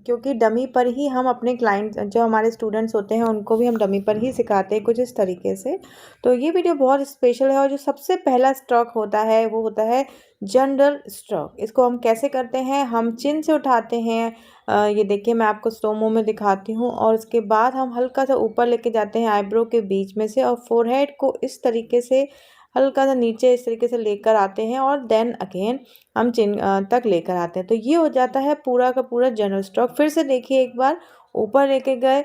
क्योंकि डमी पर ही हम अपने क्लाइंट जो हमारे स्टूडेंट्स होते हैं उनको भी हम डमी पर ही सिखाते हैं कुछ इस तरीके से। तो ये वीडियो बहुत स्पेशल है और जो सबसे पहला स्ट्रोक होता है वो होता है जनरल स्ट्रोक। इसको हम कैसे करते हैं, हम चिन से उठाते हैं, ये देखिए मैं आपको स्लोमो में दिखाती हूँ, और उसके बाद हम हल्का सा ऊपर लेके जाते हैं आईब्रो के बीच में से, और फोरहेड को इस तरीके से हल्का सा नीचे इस तरीके से लेकर आते हैं, और देन अगेन हम चिन तक लेकर आते हैं। तो ये हो जाता है पूरा का पूरा जनरल स्ट्रोक। फिर से देखिए, एक बार ऊपर लेके गए,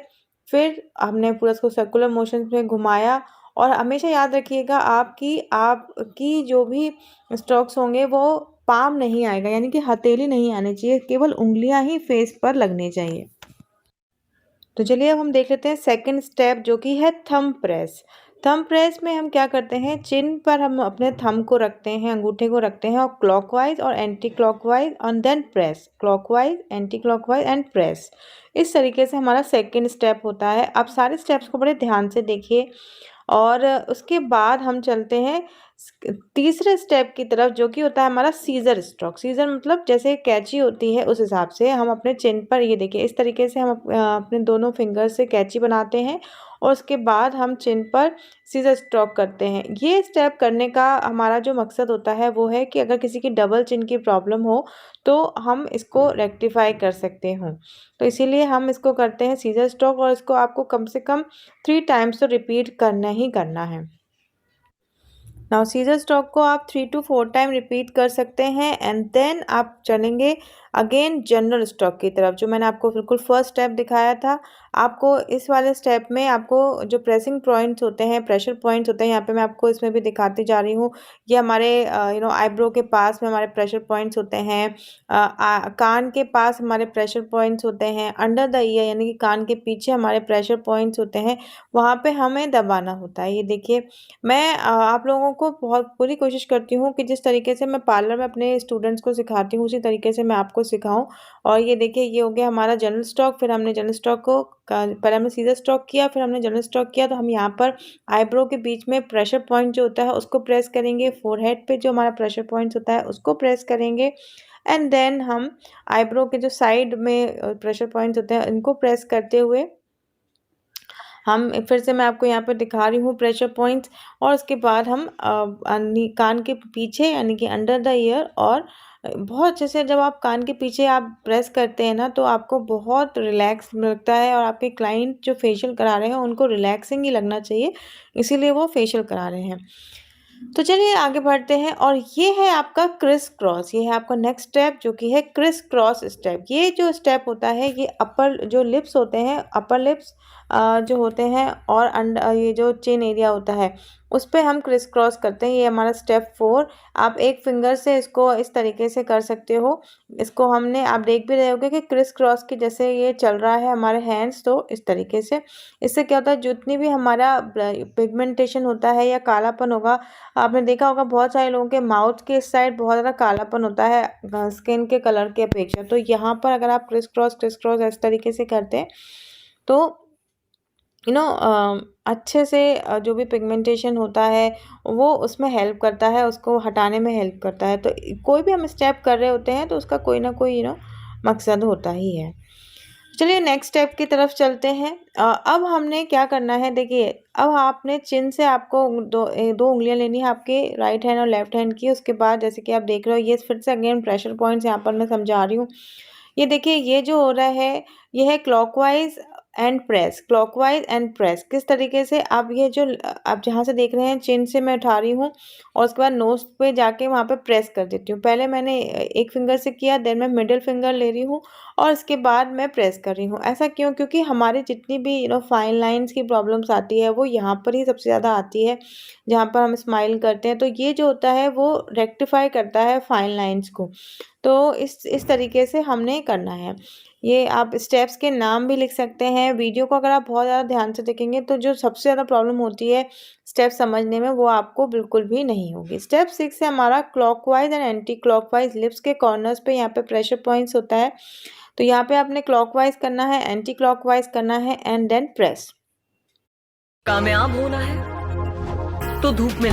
फिर हमने पूरा इसको सर्कुलर मोशन में घुमाया, और हमेशा याद रखिएगा आपकी जो भी स्ट्रोक्स होंगे वो पाम नहीं आएगा, यानी कि हथेली नहीं आनी चाहिए, केवल उंगलियां ही फेस पर लगनी चाहिए। तो चलिए अब हम देख लेते हैं सेकंड स्टेप, जो कि है थंब प्रेस। थंब प्रेस में हम क्या करते हैं, चिन पर हम अपने थंब को रखते हैं, अंगूठे को रखते हैं, और क्लॉकवाइज और एंटी क्लॉकवाइज, और then press, clockwise anti clockwise and press. इस तरीके से हमारा सेकंड स्टेप होता है। अब सारे स्टेप्स को बड़े ध्यान से देखिए, और उसके बाद हम चलते हैं तीसरे स्टेप की तरफ, जो कि होता है हमारा सीजर स्ट्रोक। सीजर मतलब जैसे कैंची होती है उस हिसाब से हम अपने चिन पर, ये देखिए इस तरीके से हम अपने दोनों फिंगर से कैंची बनाते हैं, और उसके बाद हम चिन पर सीजर स्ट्रोक करते हैं। ये स्टेप करने का हमारा जो मकसद होता है वो है कि अगर किसी की डबल चिन की प्रॉब्लम हो तो हम इसको रेक्टिफाई कर सकते हों। तो इसीलिए हम इसको करते हैं सीजर स्ट्रोक, और इसको आपको कम से कम 3 टाइम्स तो रिपीट करना ही करना है। नाउ सीजर स्ट्रोक को आप 3 to 4 टाइम रिपीट कर सकते हैं, एंड देन आप चलेंगे अगेन जनरल स्ट्रोक की तरफ, जो मैंने आपको बिल्कुल फर्स्ट स्टेप दिखाया था। आपको इस वाले स्टेप में आपको जो प्रेसिंग पॉइंट्स होते हैं, प्रेशर पॉइंट्स होते हैं, यहाँ पे मैं आपको इसमें भी दिखाती जा रही हूँ। ये हमारे आईब्रो के पास में हमारे प्रेशर पॉइंट्स होते हैं, कान के पास हमारे प्रेशर पॉइंट्स होते हैं, अंडर द ईयर यानी कि कान के पीछे हमारे प्रेशर पॉइंट्स होते हैं, वहाँ पे हमें दबाना होता है। ये देखिए मैं आप लोगों को बहुत पूरी कोशिश करती हूँ कि जिस तरीके से मैं पार्लर में अपने स्टूडेंट्स को सिखाती हूँ उसी तरीके से मैं आपको सिखाऊँ। और ये देखिए ये हो गया हमारा जनरल स्ट्रोक, फिर हमने जनरल स्ट्रोक को पहले हमने सीजर स्ट्रोक किया, फिर हमने जनरल स्ट्रोक किया, तो हम यहाँ पर आईब्रो के बीच में प्रेशर पॉइंट जो होता है उसको प्रेस करेंगे, फोरहेड पे जो हमारा प्रेशर पॉइंट्स होता है उसको प्रेस करेंगे, एंड देन हम आईब्रो के जो साइड में प्रेशर पॉइंट्स होते हैं इनको प्रेस करते हुए हम फिर से मैं आपको यहाँ पर दिखा रही हूँ प्रेशर पॉइंट्स, और उसके बाद हम कान के पीछे यानी कि अंडर द ईयर, और बहुत अच्छे से जब आप कान के पीछे आप प्रेस करते हैं ना तो आपको बहुत रिलैक्स लगता है, और आपके क्लाइंट जो फेशियल करा रहे हैं उनको रिलैक्सिंग ही लगना चाहिए, इसीलिए वो फेशियल करा रहे हैं। तो चलिए आगे बढ़ते हैं, और ये है आपका क्रिस क्रॉस। ये है आपका नेक्स्ट स्टेप, जो कि है क्रिस क्रॉस स्टेप। ये जो स्टेप होता है ये अपर जो लिप्स होते हैं, अपर लिप्स जो होते हैं, और ये जो चिन एरिया होता है उस पे हम क्रिस क्रॉस करते हैं। ये हमारा स्टेप 4। आप एक फिंगर से इसको इस तरीके से कर सकते हो। इसको हमने आप देख भी रहे होगे कि क्रिस क्रॉस के जैसे ये चल रहा है हमारे हैंड्स, तो इस तरीके से इससे क्या होता है, जितनी भी हमारा पिगमेंटेशन होता है या कालापन होगा, आपने देखा होगा बहुत सारे लोगों के माउथ के इस साइड बहुत ज़्यादा कालापन होता है स्किन के कलर की अपेक्षा। तो यहाँ पर अगर आप क्रिस क्रॉस इस तरीके से करते हैं तो अच्छे से जो भी पिगमेंटेशन होता है वो उसमें हेल्प करता है, उसको हटाने में हेल्प करता है। तो कोई भी हम स्टेप कर रहे होते हैं तो उसका कोई ना कोई मकसद होता ही है। चलिए नेक्स्ट स्टेप की तरफ चलते हैं। अब हमने क्या करना है, देखिए अब आपने चिन से आपको दो उंगलियां लेनी है, आपके राइट हैंड और लेफ्ट हैंड की। उसके बाद जैसे कि आप देख रहे हो ये फिर से अगेन प्रेशर पॉइंट्स यहाँ पर मैं समझा रही हूँ। ये देखिए ये जो हो रहा है ये है clockwise and press, clockwise and press. किस तरीके से आप ये जो आप जहाँ से देख रहे हैं चिन से मैं उठा रही हूँ, और उसके बाद नोज पे जाके वहाँ पे प्रेस कर देती हूँ। पहले मैंने एक फिंगर से किया, देन मैं मिडिल फिंगर ले रही हूँ, और इसके बाद मैं प्रेस कर रही हूँ। ऐसा क्यों? क्योंकि हमारी जितनी भी फाइन लाइंस की प्रॉब्लम्स आती है वो यहाँ पर ही सबसे ज़्यादा आती है, जहाँ पर हम स्माइल करते हैं। तो ये जो होता है वो रेक्टिफाई करता है फाइन लाइंस को। तो इस तरीके से हमने करना है। ये आप स्टेप्स के नाम भी लिख सकते हैं। वीडियो को अगर आप बहुत ज़्यादा ध्यान से देखेंगे तो जो सबसे ज़्यादा प्रॉब्लम होती है स्टेप समझने में वो आपको बिल्कुल भी नहीं होगी। स्टेप 6 है हमारा clockwise and anti clockwise. Lips के कॉर्नर्स पे यहाँ पे प्रेशर पॉइंट्स होता है, तो यहाँ पे आपने क्लॉकवाइज करना है, एंटी क्लॉकवाइज करना है, एंड देन प्रेस। कामयाब होना है तो धूप में